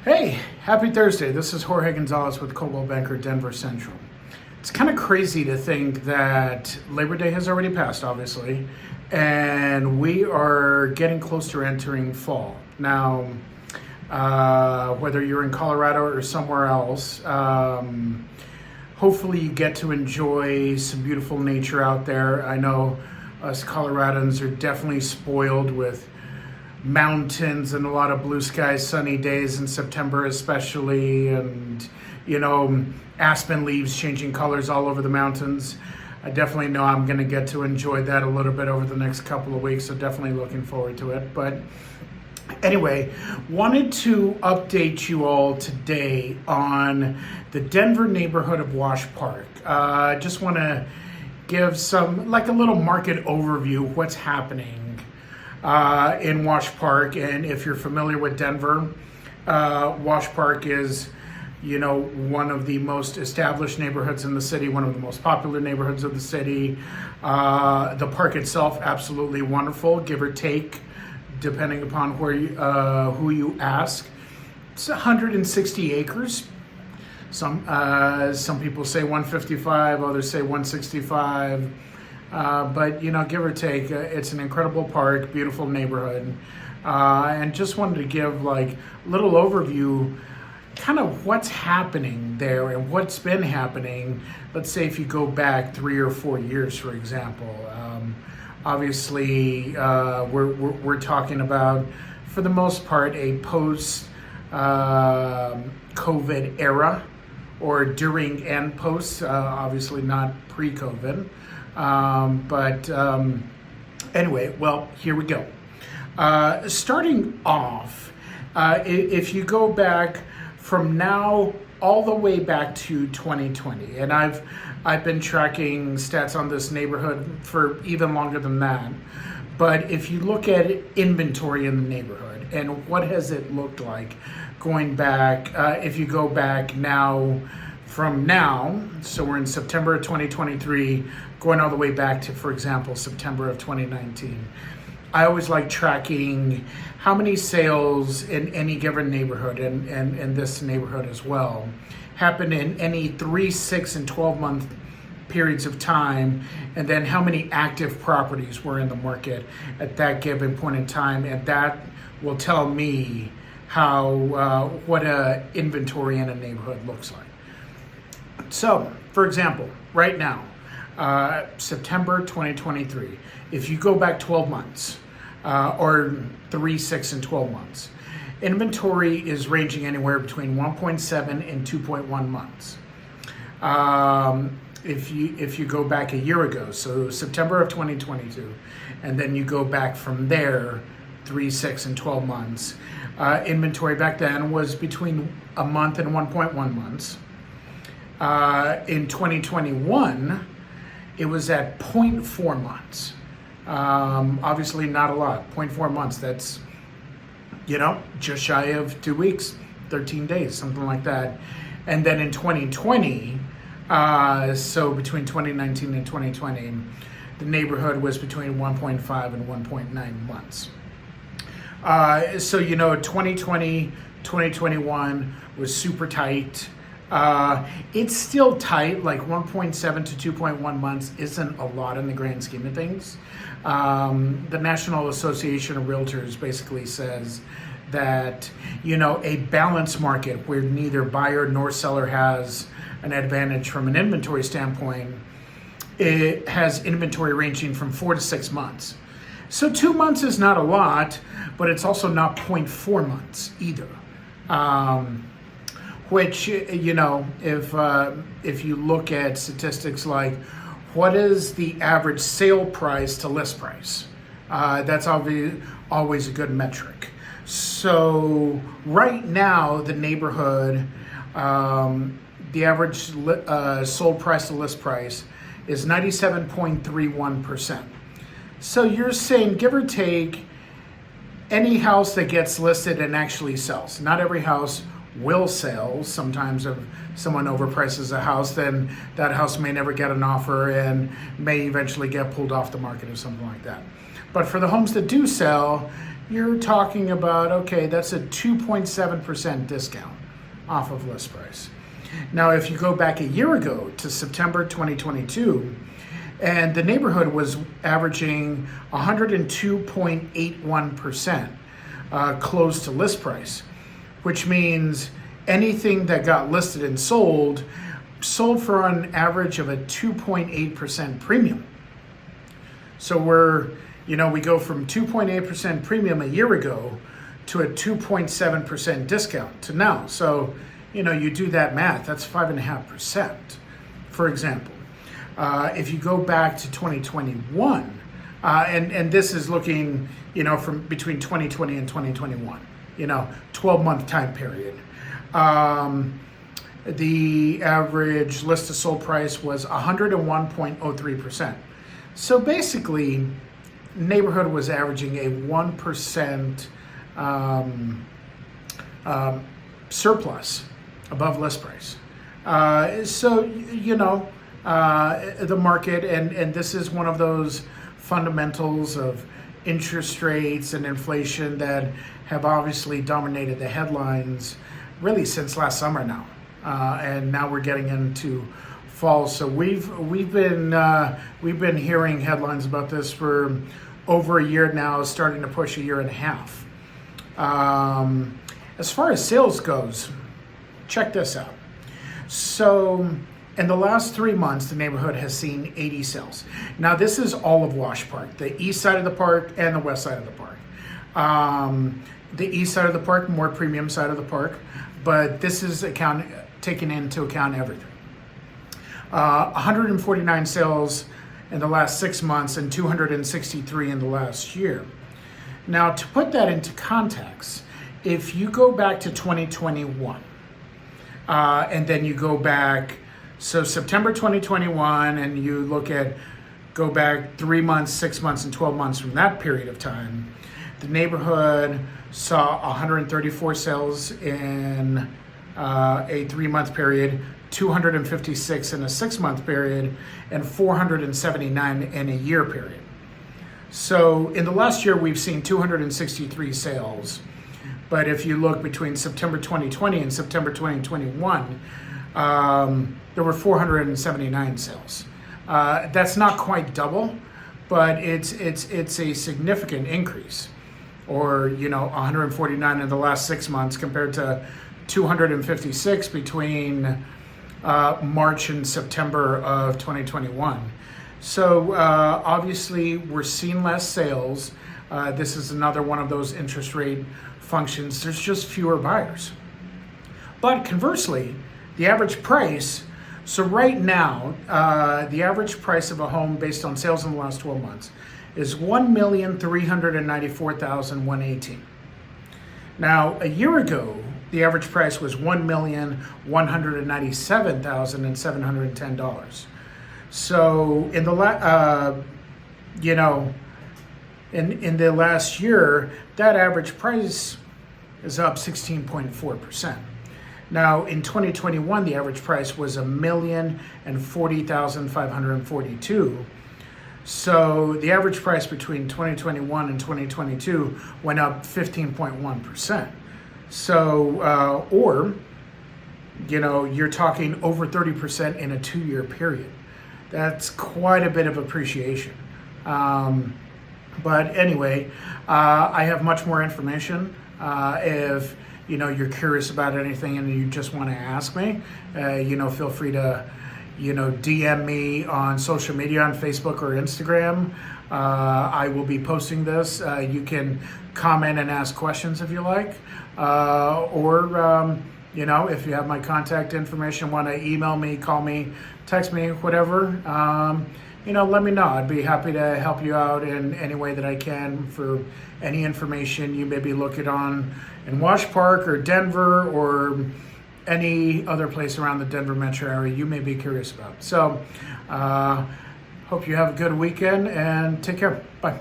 Hey, happy Thursday. This is Jorge Gonzalez with Coldwell Banker Denver Central. It's kind of crazy to think that Labor Day has already passed, obviously, and we are getting close to entering fall. Now, whether you're in Colorado or somewhere else, hopefully you get to enjoy some beautiful nature out there. I know us Coloradans are definitely spoiled with mountains and a lot of blue skies, sunny days in September especially, and aspen leaves changing colors all over the mountains. I definitely know I'm going to get to enjoy that a little bit over the next couple of weeks, so definitely looking forward to it. But anyway, wanted to update you all today on the Denver neighborhood of Wash Park. Just want to give some, like a little market overview of what's happening in Wash Park. And if you're familiar with Denver, Wash Park is, one of the most established neighborhoods in the city, one of the most popular neighborhoods of the city. The park itself, absolutely wonderful, give or take, depending upon who you ask. It's 160 acres. Some people say 155, others say 165. But give or take, it's an incredible park, beautiful neighborhood, and just wanted to give like a little overview, kind of what's happening there and what's been happening. Let's say if you go back 3 or 4 years, for example. Obviously, we're talking about, for the most part, a post COVID era, or during and post. Obviously, not pre-COVID. Anyway, well, here we go. Starting off, if you go back from now all the way back to 2020, and I've been tracking stats on this neighborhood for even longer than that, but if you look at inventory in the neighborhood and what has it looked like going back, if you go back now, from now, so we're in September of 2023, going all the way back to, for example, September of 2019. I always like tracking how many sales in any given neighborhood, and this neighborhood as well, happen in any 3, 6, and 12-month periods of time, and then how many active properties were in the market at that given point in time, and that will tell me how what a inventory in a neighborhood looks like. So, for example, right now, September 2023, if you go back 12 months, or 3, 6, and 12 months, inventory is ranging anywhere between 1.7 and 2.1 months. If you go back a year ago, so September of 2022, and then you go back from there, 3, 6, and 12 months, inventory back then was between a month and 1.1 months. In 2021, it was at 0.4 months. Obviously not a lot, 0.4 months, that's, just shy of 2 weeks, 13 days, something like that. And then in 2020, so between 2019 and 2020, the neighborhood was between 1.5 and 1.9 months. So, 2020, 2021 was super tight. It's still tight, like 1.7 to 2.1 months isn't a lot in the grand scheme of things. The National Association of Realtors basically says that, a balanced market where neither buyer nor seller has an advantage from an inventory standpoint, it has inventory ranging from 4 to 6 months. So 2 months is not a lot, but it's also not 0.4 months either. Which, if you look at statistics like what is the average sale price to list price, that's always a good metric. So right now, the neighborhood, the average sold price to list price is 97.31%. So you're saying, give or take, any house that gets listed and actually sells. Not every house will sell. Sometimes if someone overprices a house, then that house may never get an offer and may eventually get pulled off the market or something like that. But for the homes that do sell, you're talking about, okay, that's a 2.7% discount off of list price. Now, if you go back a year ago to September 2022, and the neighborhood was averaging 102.81% close to list price, which means anything that got listed and sold for an average of a 2.8% premium. So we go from 2.8% premium a year ago to a 2.7% discount to now. So, you do that math, that's 5.5%, for example. If you go back to 2021, and this is looking, from between 2020 and 2021, 12-month time period. The average list to sold price was 101.03%. So basically, neighborhood was averaging a 1% surplus above list price. The market, and this is one of those fundamentals of interest rates and inflation that have obviously dominated the headlines really since last summer now. And now we're getting into fall. So we've been hearing headlines about this for over a year now, starting to push a year and a half. As far as sales goes, check this out. So in the last 3 months, the neighborhood has seen 80 sales. Now, this is all of Wash Park, the east side of the park and the west side of the park. The east side of the park, more premium side of the park, but this is taking into account everything. 149 sales in the last 6 months and 263 in the last year. Now, to put that into context, if you go back to 2021, and then you go back, so September 2021, and you go back 3 months, 6 months, and 12 months from that period of time, the neighborhood saw 134 sales in a 3-month period, 256 in a 6-month period, and 479 in a year period. So in the last year, we've seen 263 sales. But if you look between September 2020 and September 2021, there were 479 sales. That's not quite double, but it's a significant increase. Or 149 in the last 6 months compared to 256 between March and September of 2021. So obviously we're seeing less sales. This is another one of those interest rate functions. There's just fewer buyers. But conversely, the average price, so right now, the average price of a home based on sales in the last 12 months is $1,394,118. Now, a year ago, the average price was $1,197,710. So in the in the last year, that average price is up 16.4%. Now, in 2021, the average price was $1,040,542. So the average price between 2021 and 2022 went up 15.1%. So, you're talking over 30% in a 2-year period. That's quite a bit of appreciation. But anyway, I have much more information. If you're curious about anything and you just want to ask me, feel free to DM me on social media on Facebook or Instagram. I will be posting this. You can comment and ask questions if you like, or if you have my contact information, want to email me, call me, text me, whatever. Let me know. I'd be happy to help you out in any way that I can for any information you may be looking on in Wash Park or Denver or any other place around the Denver metro area you may be curious about. So, hope you have a good weekend and take care. Bye.